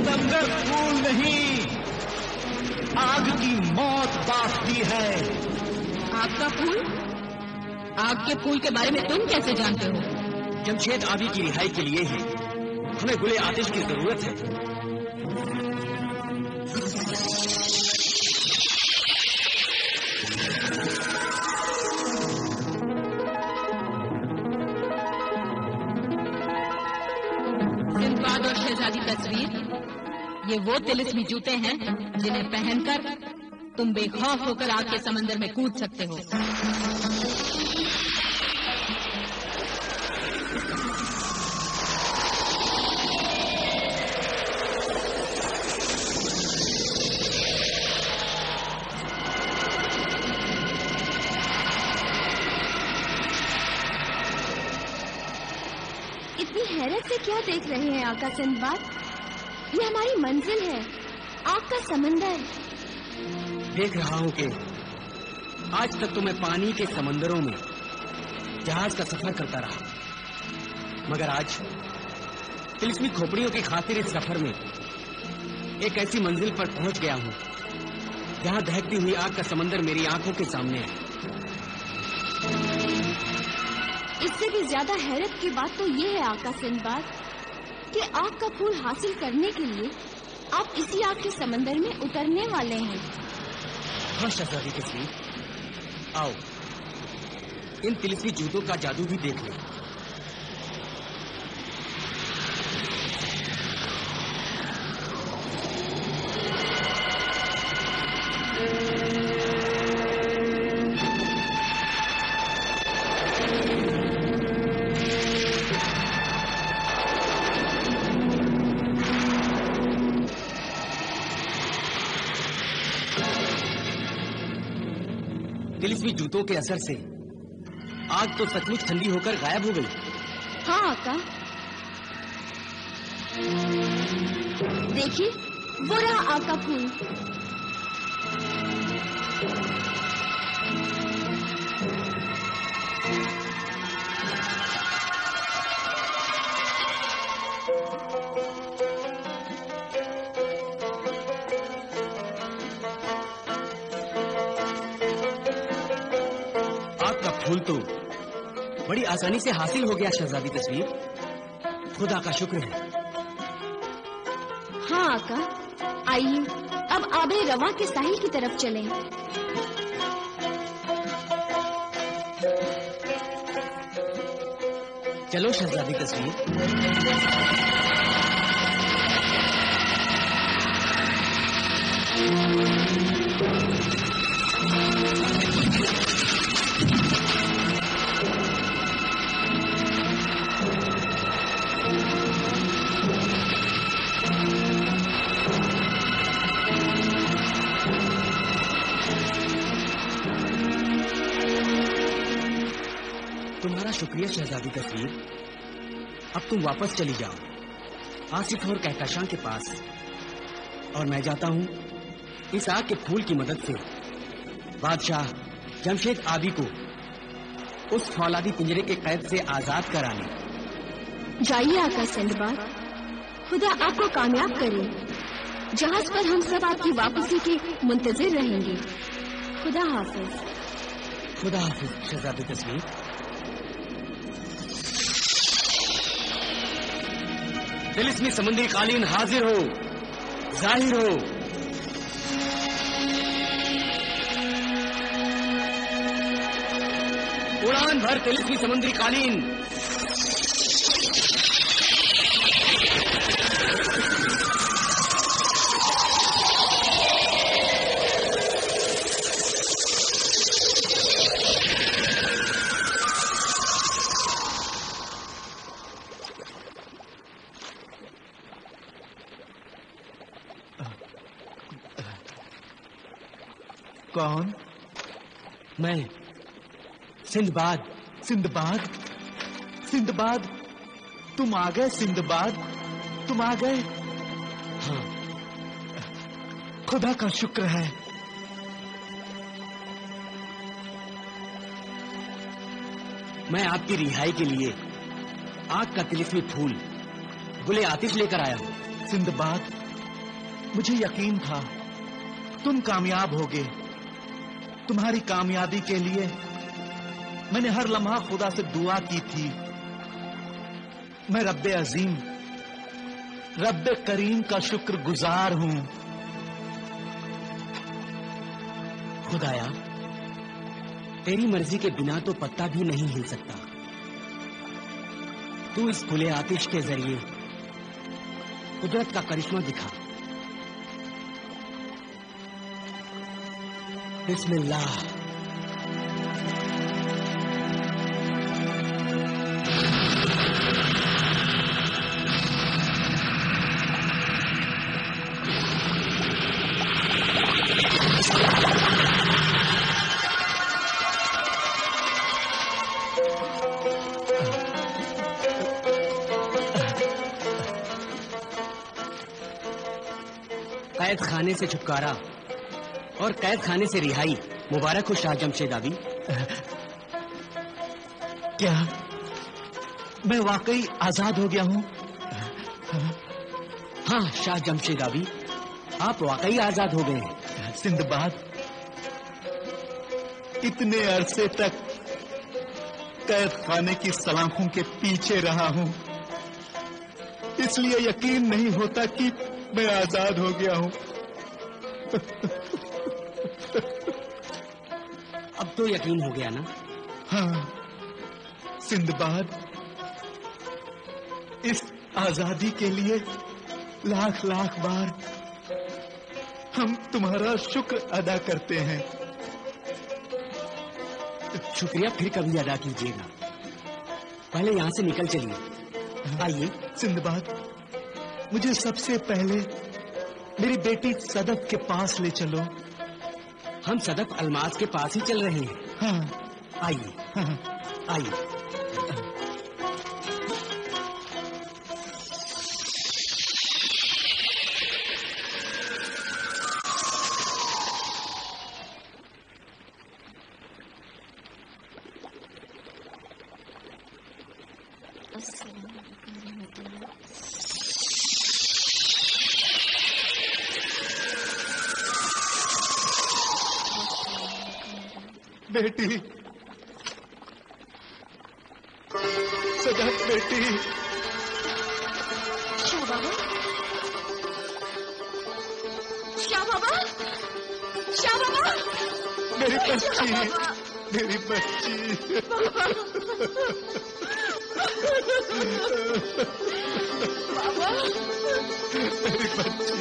सितमगर फूल नहीं, आग की मौत बांटती है। आग का फूल? आग के फूल के बारे में तुम कैसे जानते हो? जमशेद आबी की रिहाई के लिए ही हमें गुले आतिश की जरूरत है। सिंदबाद और शहजादी तस्वीर, ये वो तिलिस्मी जूते हैं जिन्हें पहनकर तुम बेखौफ होकर आग के समंदर में कूद सकते हो। इतनी हैरत से क्या देख रहे हैं आका सिंदबाद? ये हमारी मंजिल है, आग का समंदर। देख रहा हूं कि आज तक तो मैं पानी के समंदरों में जहाज का सफर करता रहा, मगर आज तिलिस्मी खोपड़ियों की खातिर इस सफर में एक ऐसी मंजिल पर पहुंच गया हूं जहां दहकती हुई आग का समंदर मेरी आंखों के सामने है। इससे भी ज्यादा हैरत की बात तो ये है आका सिंदबाद कि आग का फूल हासिल करने के लिए आप इसी आग के समंदर में उतरने वाले हैं। हाँ शहजादी तस्वीर, आओ इन तिलिस्मी जूतों का जादू भी देख लो। तिलिस्मी जूतों के असर से आग तो सचमुच ठंडी होकर गायब हो गई। हाँ आका, देखिए वो रहा आग का फूल। फूल तो बड़ी आसानी से हासिल हो गया शहजादी तस्वीर, खुदा का शुक्र है। हाँ आका, आइए अब आबे रवा के साहिल की तरफ चलें। चलो शहजादी तस्वीर। तुम्हारा शुक्रिया शहजादी तस्वीर। अब तुम वापस चली जाओ आसिफ और कहकशां के पास, और मैं जाता हूँ इस आग के फूल की मदद से बादशाह जमशेद आबी को उस फौलादी पिंजरे के कैद से आजाद कराने। जाइए आका सिंदबाद, खुदा आपको कामयाब करे। जहाज पर हम सब आपकी वापसी के मुंतजिर रहेंगे। खुदा हाफिज। खुदा हाफिज शहजादी तस्वीर। तिलिस्मी समुद्री कालीन हाजिर हो, जाहिर हो। उड़ान भर तिलिस्मी समुद्री कालीन। कौन? मैं सिंदबाद। सिंदबाद? सिंदबाद, तुम आ गए सिंदबाद, तुम आ गए। हाँ, खुदा का शुक्र है। मैं आपकी रिहाई के लिए आग का तिलिस्मी फूल गुले आतिश लेकर आया हूँ। सिंदबाद, मुझे यकीन था तुम कामयाब होगे। तुम्हारी कामयाबी के लिए मैंने हर लम्हा खुदा से दुआ की थी। मैं रब्बे अजीम, रब्बे करीम का शुक्रगुजार हूं। खुदाया, तेरी मर्जी के बिना तो पत्ता भी नहीं हिल सकता। तू इस खुले आतिश के जरिए कुदरत का करिश्मा दिखा। बिस्मिल्लाह। कैद खाने से छुटकारा और कैद खाने से रिहाई। मुबारक हो शाह जमशेदाबी। क्या मैं वाकई आजाद हो गया हूं? हाँ शाह जमशेदाबी, आप वाकई आजाद हो गए हैं। सिंदबाद, इतने अरसे तक कैद खाने की सलाखों के पीछे रहा हूं, इसलिए यकीन नहीं होता कि मैं आजाद हो गया हूं। अब तो यकीन हो गया ना? हाँ सिंदबाद, इस आजादी के लिए लाख लाख बार हम तुम्हारा शुक्र अदा करते हैं। शुक्रिया फिर कभी अदा कीजिएगा। पहले यहाँ से निकल चलिए। आइए। सिंदबाद, मुझे सबसे पहले मेरी बेटी सदफ के पास ले चलो। हम सदफ अलमास के पास ही चल रहे हैं। हाँ आइए। हाँ। आइए। बेटी, सदफ बेटी। शाह बाबा, शाह बाबा, शाह बाबा, मेरी बच्ची, मेरी बच्ची। बाबा, मेरी बच्ची,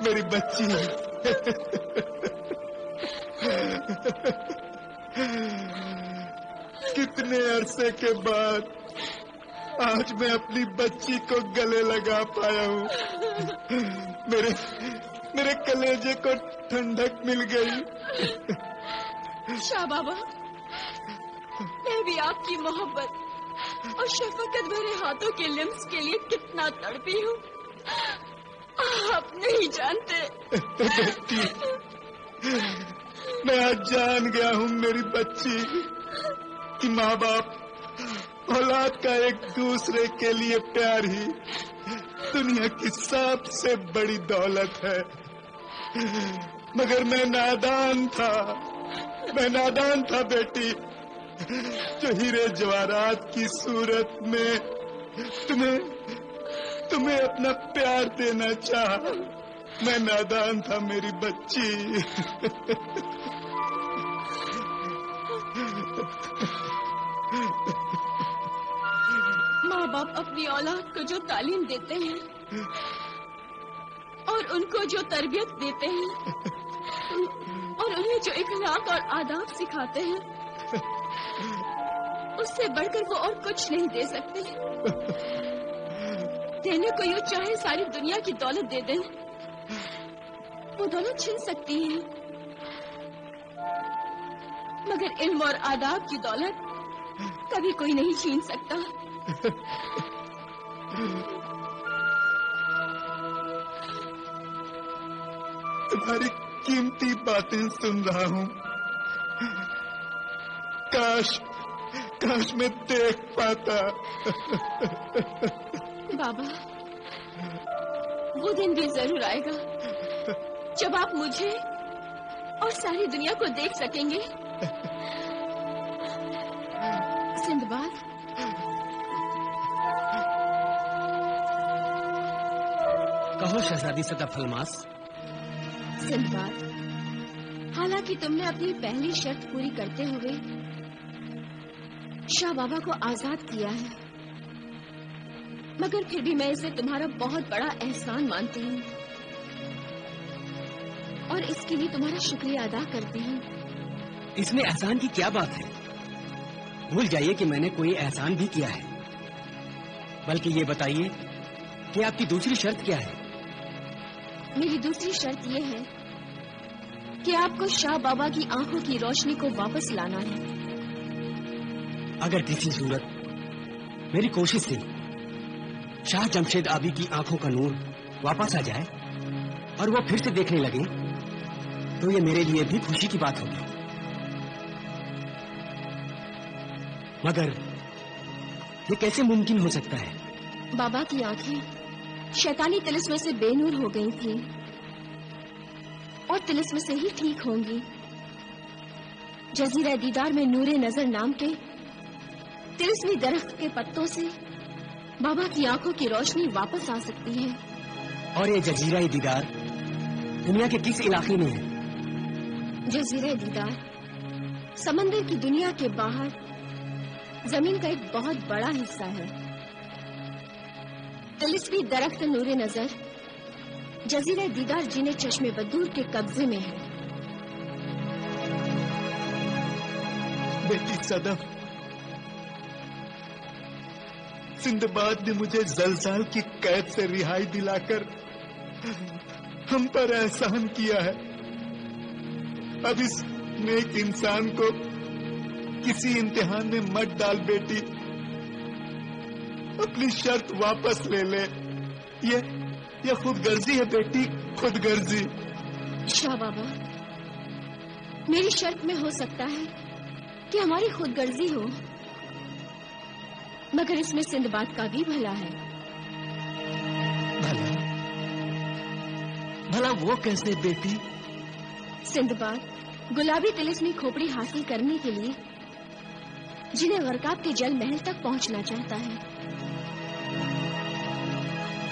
मेरी बच्ची। कितने अरसे के बाद आज मैं अपनी बच्ची को गले लगा पाया हूँ। मेरे कलेजे को ठंडक मिल गई। शाह बाबा, मैं भी आपकी मोहब्बत और शफकत भरे हाथों के लिम्स के लिए कितना तड़पी हूँ, आप नहीं जानते। बेटी, मैं आज जान गया हूँ मेरी बच्ची कि माँ बाप औलाद का एक दूसरे के लिए प्यार ही दुनिया की सबसे बड़ी दौलत है। मगर मैं नादान था बेटी, जो हीरे जवाहरात की सूरत में तुम्हें अपना प्यार देना चाहा। मैं नादान था मेरी बच्ची। माँ बाप अपनी औलाद को जो तालीम देते हैं और उनको जो तरबियत देते हैं और उन्हें जो इखलाक और आदाब सिखाते हैं, उससे बढ़कर वो और कुछ नहीं दे सकते। देने को यूं चाहे सारी दुनिया की दौलत दे दें, वो दौलत छीन सकती है, मगर इल्म और आदाब की दौलत कभी कोई नहीं छीन सकता। तुम्हारी कीमती बातें सुन रहा हूँ। काश मैं देख पाता। बाबा, वो दिन भी जरूर आएगा जब आप मुझे और सारी दुनिया को देख सकेंगे। सिंदबाद, कहो शहजादी सतफ अलमास। सिंदबाद, हालांकि तुमने अपनी पहली शर्त पूरी करते हुए शाह बाबा को आजाद किया है, मगर फिर भी मैं इसे तुम्हारा बहुत बड़ा एहसान मानती हूँ और इसके लिए तुम्हारा शुक्रिया अदा करती हूँ। इसमें एहसान की क्या बात है? भूल जाइए कि मैंने कोई एहसान भी किया है। बल्कि ये बताइए कि आपकी दूसरी शर्त क्या है? मेरी दूसरी शर्त यह है कि आपको शाह बाबा की आंखों की रोशनी को वापस लाना है। अगर किसी सूरत मेरी कोशिश से शाह जमशेद आबी की आंखों का नूर वापस आ जाए और वो फिर से देखने लगे, तो ये मेरे लिए भी खुशी की बात होगी। मगर ये कैसे मुमकिन हो सकता है? बाबा की आंखें शैतानी तिलिस्म से बेनूर हो गई थीं और तिलिस्म से ही ठीक होंगी। जजीरा दीदार में नूरे नजर नाम के तिलिस्मी दरख्त के पत्तों से बाबा की आंखों की रोशनी वापस आ सकती है। और ये जजीरा दीदार दुनिया के किस इलाके में है? जजीरा दीदार समंदर की दुनिया के बाहर जमीन का एक बहुत बड़ा हिस्सा है। तिलिस्मी दरख्त नूरे नजर जजीरा दीदार जिन्हें चश्मे बदूर के कब्जे में है। बेटी सदफ, सिंदबाद ने मुझे जलजाल की कैद से रिहाई दिलाकर हम पर एहसान किया है। अब इस नेक इंसान को किसी इम्तिहान में मत डाल बेटी, अपनी शर्त वापस ले ले। ये खुदगर्जी है बेटी, खुदगर्जी। शाह बाबा, मेरी शर्त में हो सकता है कि हमारी खुदगर्जी हो, मगर इसमें सिंदबाद का भी भला है। भला वो कैसे बेटी? सिंदबाद गुलाबी तिलिस्मी खोपड़ी हासिल करने के लिए जिन्हें गरकाब के जल महल तक पहुंचना चाहता है,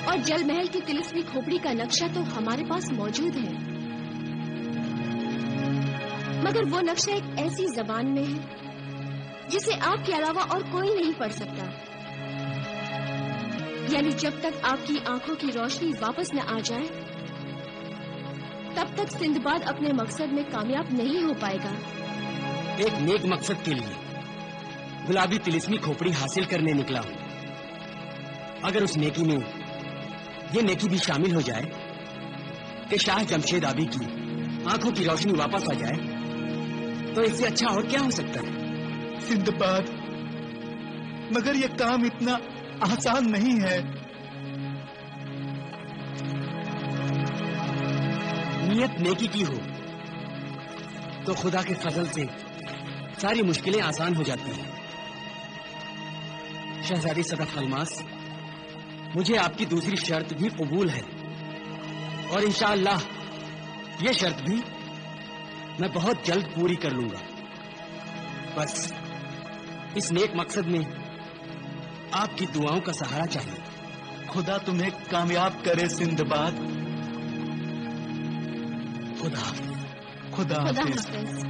और जल महल की तिलिस्मी खोपड़ी का नक्शा तो हमारे पास मौजूद है, मगर वो नक्शा एक ऐसी जबान में है जिसे आपके अलावा और कोई नहीं पढ़ सकता। यानी जब तक आपकी आंखों की रोशनी वापस न आ जाए, तब तक सिंदबाद अपने मकसद में कामयाब नहीं हो पाएगा। एक नेक मकसद के लिए गुलाबी तिलिस्मी खोपड़ी हासिल करने निकला हूं। अगर उस नेकी में ये नेकी भी शामिल हो जाए कि शाह जमशेद आबी की आंखों की रोशनी वापस आ जाए, तो इससे अच्छा और क्या हो सकता है? सिंदबाद, मगर ये काम इतना आसान नहीं है। नियत नेकी की हो तो खुदा के फजल से सारी मुश्किलें आसान हो जाती हैं। शहजादी सदफ अलमास, मुझे आपकी दूसरी शर्त भी कबूल है और इंशाअल्लाह ये शर्त भी मैं बहुत जल्द पूरी कर लूंगा। बस इस नेक मकसद में आपकी दुआओं का सहारा चाहिए। खुदा तुम्हें कामयाब करे सिंदबाद। खुदा खुदा हाफिज। हाफिज।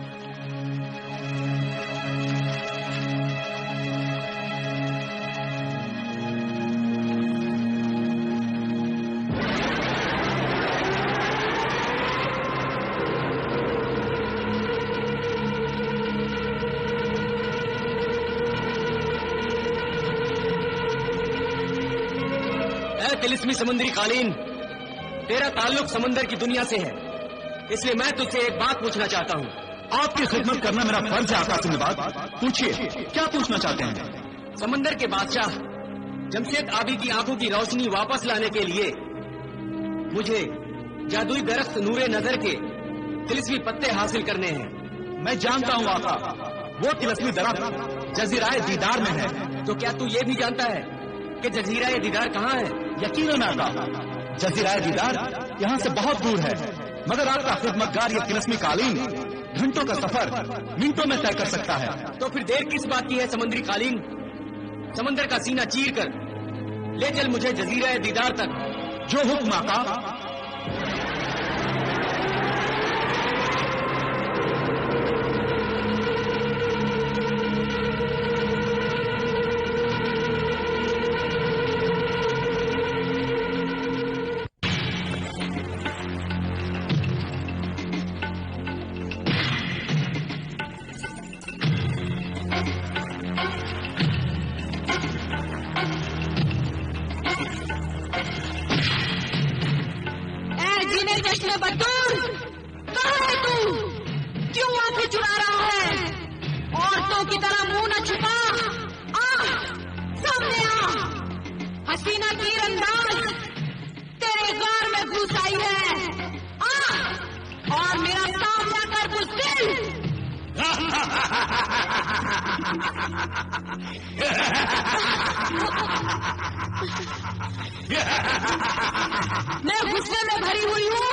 तिलिस्मी समुद्री कालीन, तेरा ताल्लुक समंदर की दुनिया से है, इसलिए मैं तुझसे एक बात पूछना चाहता हूँ। आपकी खिदमत करना मेरा फर्ज है आका सिंदबाद। पूछिए, क्या पूछना चाहते हैं? समंदर के बादशाह जमशेद आबी की आंखों की रोशनी वापस लाने के लिए मुझे जादुई दरख्त नूरे नजर के तिलिस्मी पत्ते हासिल करने हैं। मैं जानता हूँ आका, वो तिलिस्मी दरख्त जजीराए दीदार में है। तो क्या तू ये भी जानता है कि जजीरा ये दीदार कहाँ है? यकीनन आका, जजीरा दीदार यहाँ से बहुत दूर है, मगर आपका खिदमतगार ये तिलिस्मी कालीन घंटों का सफर मिनटों में तय कर सकता है। तो फिर देर किस बात की है समुद्री कालीन? समंदर का सीना चीर कर ले चल मुझे जजीरा दीदार तक। जो हुक्म आका। मैं गुस्से में भरी हुई हूँ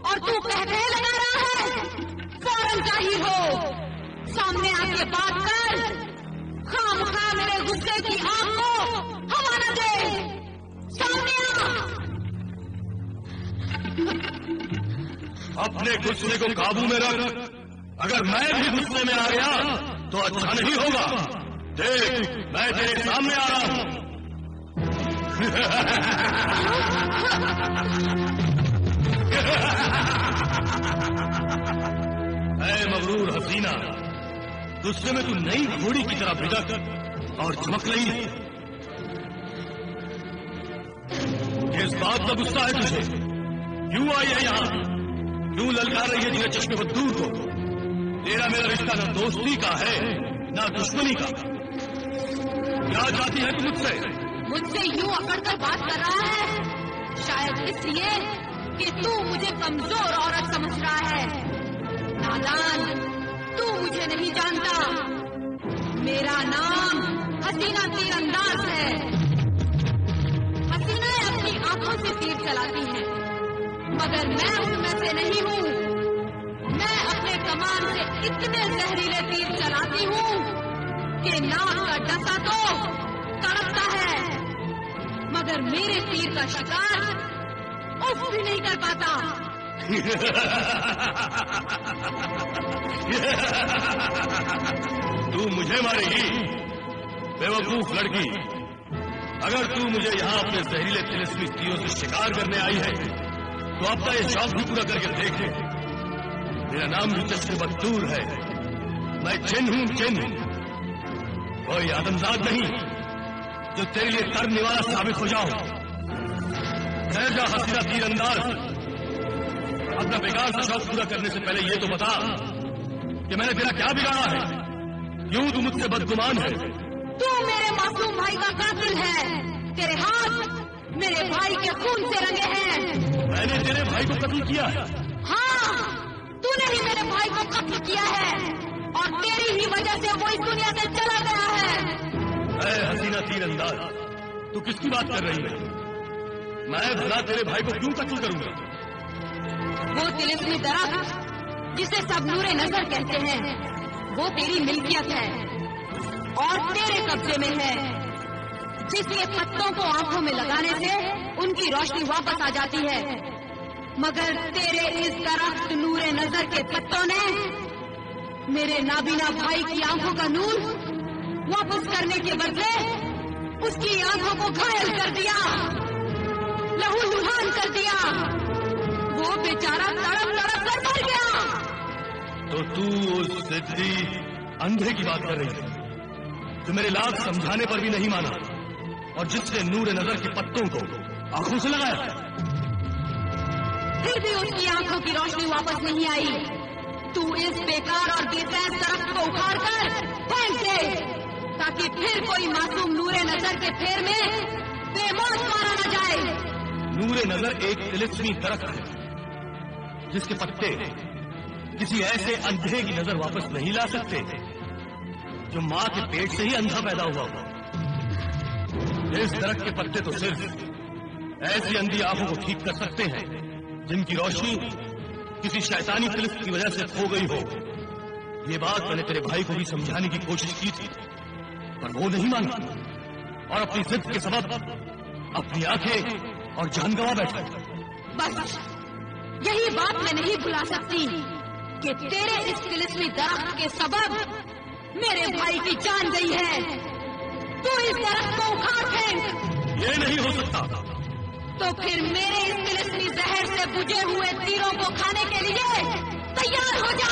और तू कहते लगा रहा है। फौरन जाहिर हो, सामने आके बात कर। खामखा मेरे गुस्से की आग को हवा न दे। सामने आ। अपने गुस्से को काबू में रख। अगर मैं भी गुस्से में आ गया तो अच्छा नहीं होगा। देख, मैं तेरे सामने आ रहा हूं। ऐ मगरूर हसीना, गुस्से में तू नई घोड़ी की तरह भिड़क और चमक रही है। किस बात का गुस्सा है तुझे? क्यों आई है यहां? क्यों ललकार रही है तेरे चश्मे बद्दूर को? तेरा मेरा रिश्ता न दोस्ती का है न दुश्मनी का। क्या चाहती है तू मुझसे? मुझसे यूं अकड़कर बात कर रहा है, शायद इसलिए कि तू मुझे कमजोर औरत समझ रहा है। नादान, तू मुझे नहीं जानता। मेरा नाम हसीना तीरंदाज है। हसीनाएं अपनी आंखों से तीर चलाती हैं, मगर मैं उनमें से नहीं हूँ। मैं अपने कमान से इतने जहरीले तीर चलाती हूँ कि नाक का डसा तो तड़पता है, मगर मेरे तीर का शिकार उफ भी नहीं कर पाता। तू मुझे मारेगी? बेवकूफ लड़की, अगर तू मुझे यहाँ अपने जहरीले तिलिस्मी तीरों से शिकार करने आई है तो अपना ये शौक भी पूरा करके देख ले। मेरा नाम भी चश्मे बद्दूर है। मैं जिन हूं, जिन। कोई आदमजाद नहीं जो तेरे लिए करने वाला साबित हो जाऊं। ठहर जा हसीना तीरंदाज, अपना बेकार सा शौक पूरा करने से पहले ये तो बता कि मैंने तेरा क्या बिगाड़ा है? क्यों तू मुझसे बदगुमान है? तू मेरे मासूम भाई का कातिल है। तेरे हाथ मेरे भाई के खून से रंगे हैं। मैंने तेरे भाई को कत्ल किया है? हाँ, तूने ही मेरे भाई को कत्ल किया है और तेरी ही वजह से वो इस दुनिया से चला गया है। ऐ हसीना तीरंदाज, तू किसकी बात कर रही है? मैं भला तेरे भाई को क्यों कत्ल करूंगा? वो तिलिस्मी दरख्त जिसे सब नूरे नजर कहते हैं, वो तेरी मिल्कियत है और तेरे कब्जे में है, जिसके पत्तों को आंखों में लगाने से उनकी रोशनी वापस आ जाती है। मगर तेरे इस दरख्त नूरे नजर के पत्तों ने मेरे नाबीना भाई की आंखों का नूर वापस करने के बदले उसकी आंखों को घायल कर दिया, लहूलुहान कर दिया। वो बेचारा तड़प तड़प कर मर गया। तो तू उस जिद्दी अंधे की बात कर रही है जो मेरे लाख समझाने पर भी नहीं माना और जिसने नूर नजर के पत्तों को आंखों से लगाया। फिर भी उसकी आंखों की रोशनी वापस नहीं आई। तू इस बेकार और बेफैज दरख्त को उखाड़ कर फेंक दे, ताकि फिर कोई मासूम नूरे नजर के फेर में बेमौत मारा न जाए। नूरे नजर एक तिलिस्मी दरख्त है जिसके पत्ते किसी ऐसे अंधे की नजर वापस नहीं ला सकते जो मां के पेट से ही अंधा पैदा हुआ। इस दरख्त के पत्ते तो सिर्फ ऐसी अंधी आंखों को ठीक कर सकते हैं जिनकी रोशनी किसी शैतानी तिलिस्म की वजह से खो गई हो। ये बात मैंने तेरे भाई को भी समझाने की कोशिश की थी, पर वो नहीं माना और अपनी जिद के सबब अपनी आंखें और जान गंवा बैठा। बस यही बात मैं नहीं भुला सकती कि तेरे इस तिलिस्मी दरख्त के सबब मेरे भाई की जान गई है। तू इस दरख्त को उखाड़ फेंक। ये नहीं हो सकता। तो फिर मेरे इस तिलिस्मी जहर से बुझे हुए तीरों को खाने के लिए तैयार हो जा।